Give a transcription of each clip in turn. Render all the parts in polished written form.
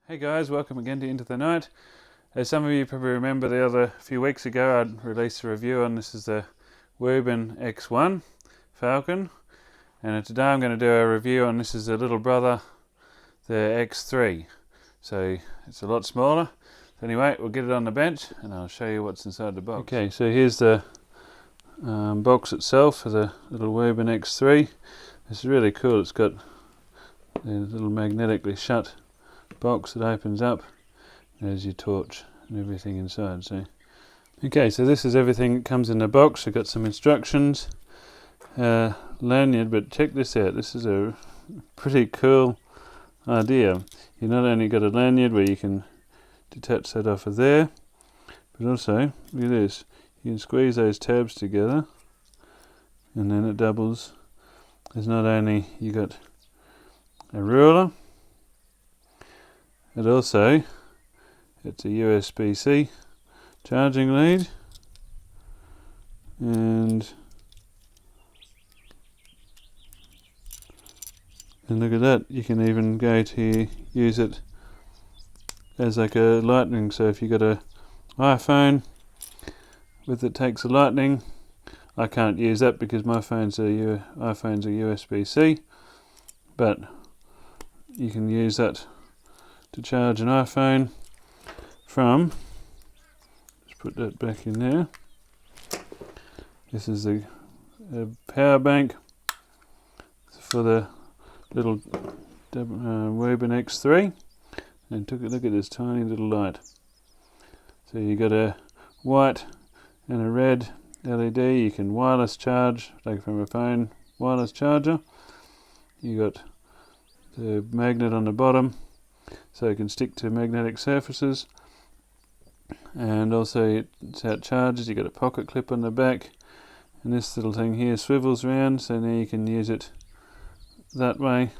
Hey guys, welcome again to Into the Night. As some of you probably remember, the other few weeks ago I released a review on this is the Wuben X1 Falcon, and today I'm going to do a review on this is the little brother, the X3. So it's a lot smaller. So anyway, we'll get it on the bench and I'll show you what's inside the box. Okay, so here's the box itself for the little Wuben X3. This is really cool. It's got the little magnetically shut box that opens up. There's your torch and everything inside. So okay, so this is everything that comes in the box. We've got some instructions, lanyard, but check this out. This is a pretty cool idea. You not only got a lanyard where you can detach that off of there, but also look at this. You can squeeze those tabs together and then it doubles. There's not only you got a ruler, it's a USB-C charging lead, and look at that, you can even go to use it as like a lightning. So if you got a iPhone with it takes a lightning, I can't use that because my iPhone's are USB-C, but you can use that to charge an iPhone from. Just put that back in there. This is a power bank for the little Wuben X3, and look at this tiny little light. So you got a white and a red LED. You can wireless charge, like from a phone wireless charger. You got the magnet on the bottom, so it can stick to magnetic surfaces, and also it's how it charges. You got a pocket clip on the back, and this little thing here swivels around, so now you can use it that way,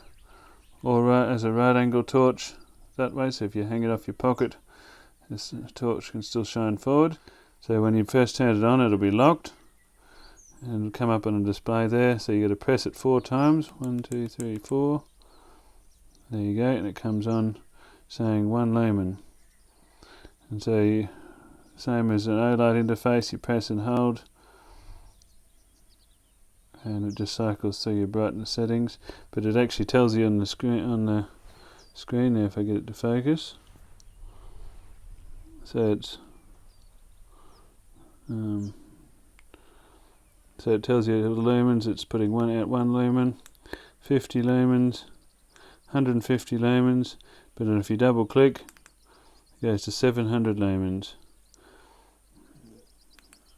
or as a right angle torch that way. So if you hang it off your pocket, this torch can still shine forward. So when you first turn it on, it'll be locked and it'll come up on a display there. So you got to press it 4 times. 1, 2, 3, 4. There you go, and it comes on saying 1 lumen. And so same as an OLED interface, you press and hold and it just cycles through your brightness settings, but it actually tells you on the screen now, if I get it to focus. So it's so it tells you the lumens. It's putting 1 lumen, 50 lumens, 150 lumens, but then if you double click, it goes to 700 lumens.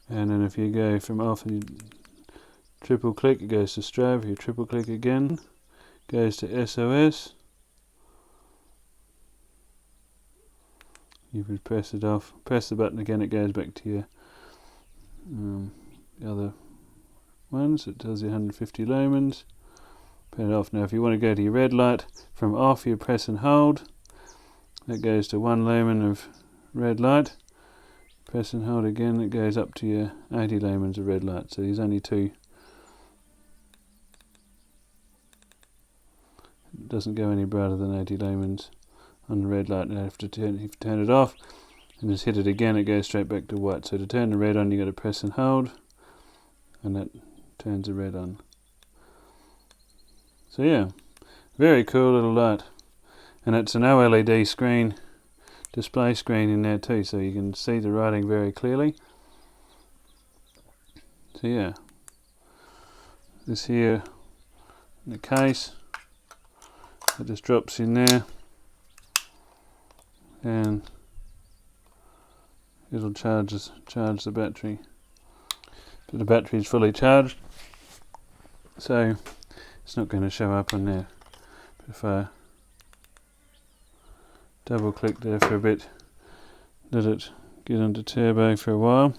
And then if you go from off and you triple click, it goes to strobe. If you triple click again, it goes to SOS. You would press it off, press the button again, it goes back to your the other ones. It tells you 150 lumens. Turn it off. Now if you want to go to your red light, from off you press and hold. That goes to 1 lumen of red light. Press and hold again, it goes up to your 80 lumens of red light. So there's only 2. It doesn't go any brighter than 80 lumens on the red light. Now if you turn it off and just hit it again, it goes straight back to white. So to turn the red on, you got to press and hold, and that turns the red on. So yeah, very cool little light, and it's an OLED screen, display screen in there too, so you can see the writing very clearly. So yeah, this here in the case, it just drops in there and it'll charge the battery. But the battery is fully charged, so it's not going to show up on there. But if I double click there for a bit, let it get onto turbo for a while,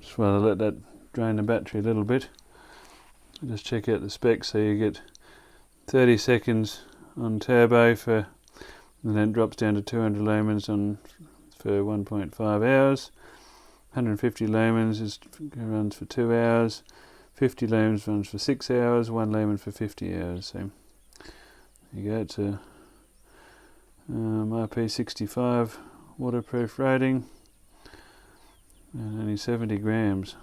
just while I let that drain the battery a little bit. Just check out the specs. So you get 30 seconds on turbo and then it drops down to 200 lumens for 1.5 hours. 150 lumens runs for 2 hours. 50 lumens runs for 6 hours. 1 lumen for 50 hours. So there you go. It's a IP65 waterproof rating, and only 70 grams.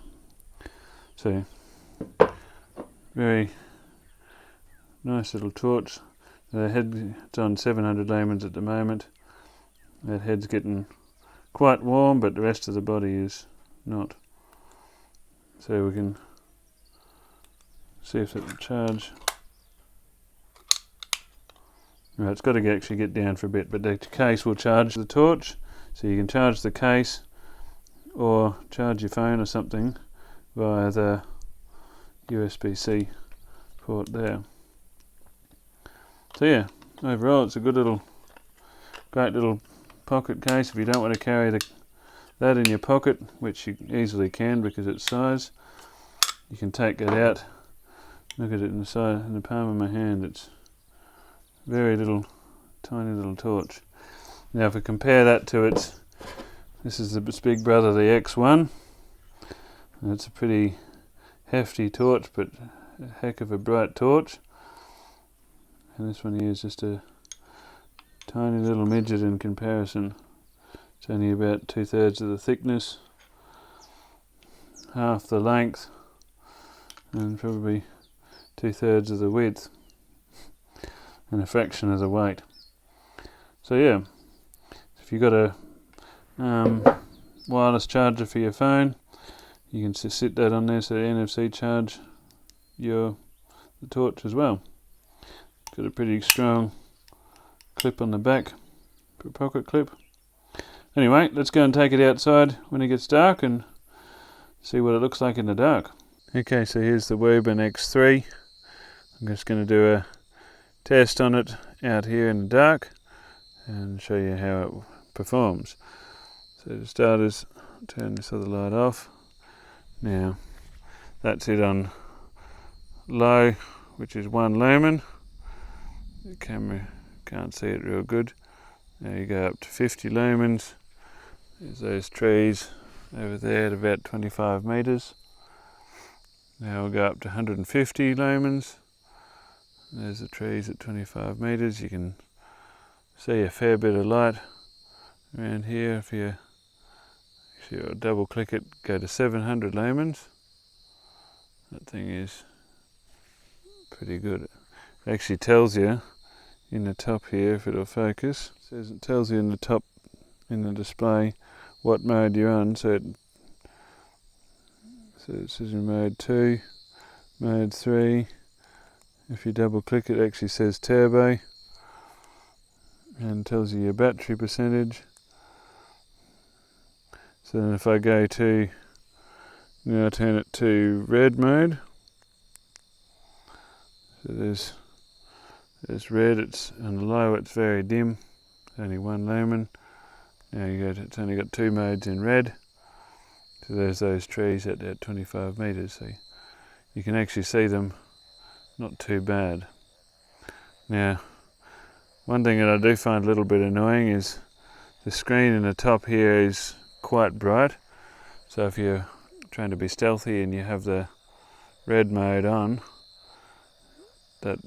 So very nice little torch. The head's on 700 lumens at the moment. That head's getting quite warm, but the rest of the body is not. So we can see if it'll charge. Right, it's got to actually get down for a bit, but the case will charge the torch. So you can charge the case or charge your phone or something via the USB-C port there. So yeah, overall it's a good little, great little pocket case. If you don't want to carry that in your pocket, which you easily can because it's size, you can take it out. Look at it in the palm of my hand. It's very little, tiny little torch. Now if we compare that to this is its big brother, the X1. And it's a pretty hefty torch, but a heck of a bright torch. And this one here is just a tiny little midget in comparison. It's only about 2/3 of the thickness, half the length, and probably 2/3 of the width, and a fraction of the weight. So yeah, if you've got a wireless charger for your phone, you can just sit that on there so the NFC charge the torch as well. Got a pretty strong clip on the back for a pocket clip. Anyway, let's go and take it outside when it gets dark and see what it looks like in the dark. Okay, so here's the Wuben X3. I'm just going to do a test on it out here in the dark and show you how it performs. So to starters, turn this other light off. Now that's it on low, which is 1 lumen. The camera can't see it real good. Now you go up to 50 lumens. There's those trees over there at about 25 meters. Now we'll go up to 150 lumens. There's the trees at 25 meters. You can see a fair bit of light around here. If you double click it, go to 700 lumens. That thing is pretty good. It actually tells you in the top here, if it'll focus, it tells you in the top in the display what mode you're on. So it says in mode 2, mode 3. If you double click it, actually says turbo and tells you your battery percentage. So then if I go to, now turn it to red mode. So there's red, it's on low, it's very dim, only 1 lumen. Now it's only got 2 modes in red. So there's those trees at 25 meters. So you can actually see them not too bad. Now, one thing that I do find a little bit annoying is the screen in the top here is quite bright. So if you're trying to be stealthy and you have the red mode on, that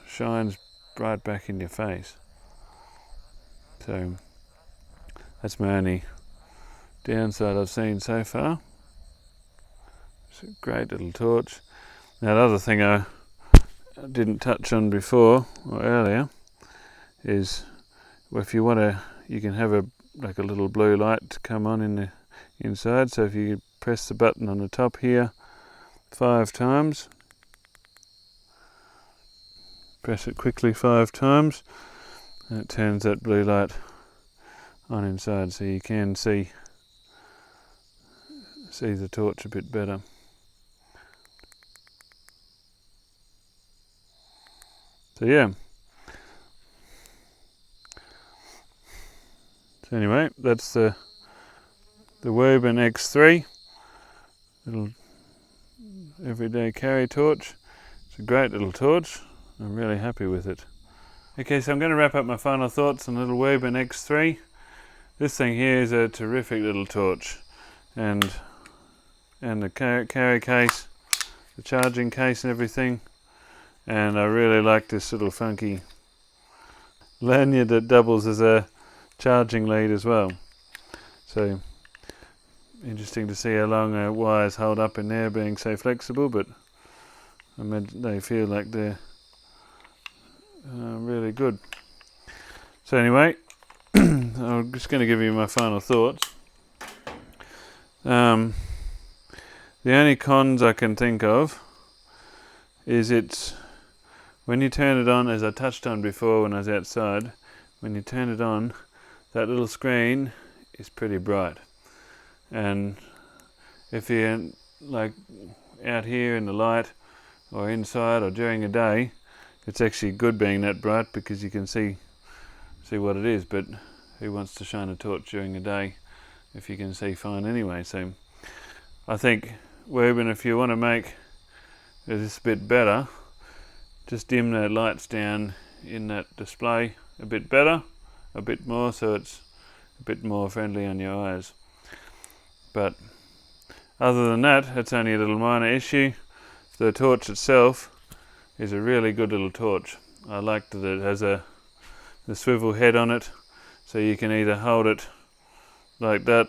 shines right back in your face. So that's my only downside I've seen so far. It's a great little torch. Now the other thing I didn't touch on before or earlier is if you want to, you can have a little blue light to come on in the inside. So if you press the button on the top here 5 times, press it quickly 5 times, and it turns that blue light on inside, so you can see the torch a bit better. So yeah. So anyway, that's the Wuben X3, little everyday carry torch. It's a great little torch. I'm really happy with it. Okay, so I'm going to wrap up my final thoughts on the little Wuben X3. This thing here is a terrific little torch, and the carry case, the charging case and everything, and I really like this little funky lanyard that doubles as a charging lead as well. So interesting to see how long our wires hold up in there, being so flexible, but I imagine they feel like they're really good. So anyway, I'm just going to give you my final thoughts. The only cons I can think of is it's when you turn it on, as I touched on before when I was outside, when you turn it on, that little screen is pretty bright. And if you're like out here in the light or inside or during a day, it's actually good being that bright because you can see what it is. But who wants to shine a torch during the day if you can see fine anyway? So I think, Wuben, if you want to make this a bit better, just dim the lights down in that display a bit better, a bit more, so it's a bit more friendly on your eyes. But other than that, it's only a little minor issue. The torch itself is a really good little torch. I like that it has the swivel head on it, so you can either hold it like that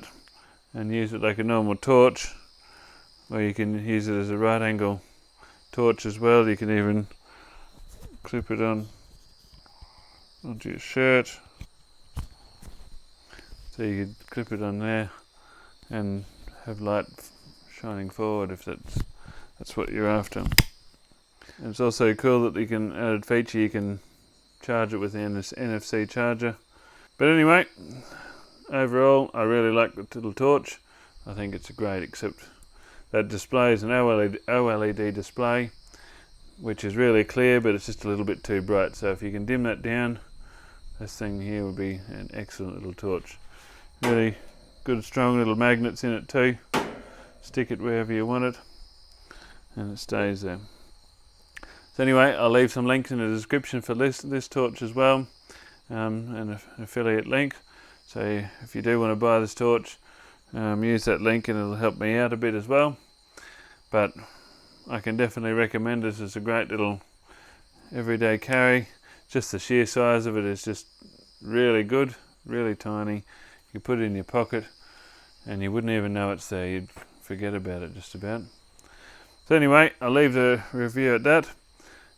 and use it like a normal torch, or you can use it as a right angle torch as well. You can even clip it onto your shirt, so you could clip it on there and have light shining forward if that's what you're after. And it's also cool that you can, added feature, you can charge it with the NFC charger. But anyway, overall I really like the little torch. I think it's great, except that display is an OLED display, which is really clear, but it's just a little bit too bright. So if you can dim that down, this thing here would be an excellent little torch. Really good strong little magnets in it too. Stick it wherever you want it and it stays there. So anyway, I'll leave some links in the description for this torch as well, and an affiliate link. So if you do want to buy this torch, use that link and it'll help me out a bit as well. But I can definitely recommend this as a great little everyday carry. Just the sheer size of it is just really good, really tiny. You put it in your pocket and you wouldn't even know it's there. You'd forget about it just about. So anyway, I'll leave the review at that,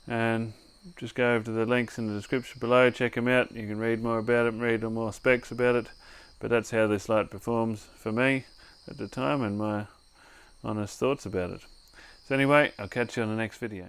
and just go over to the links in the description below, check them out. You can read more about it, read more specs about it, but that's how this light performs for me at the time and my honest thoughts about it. So anyway, I'll catch you on the next video.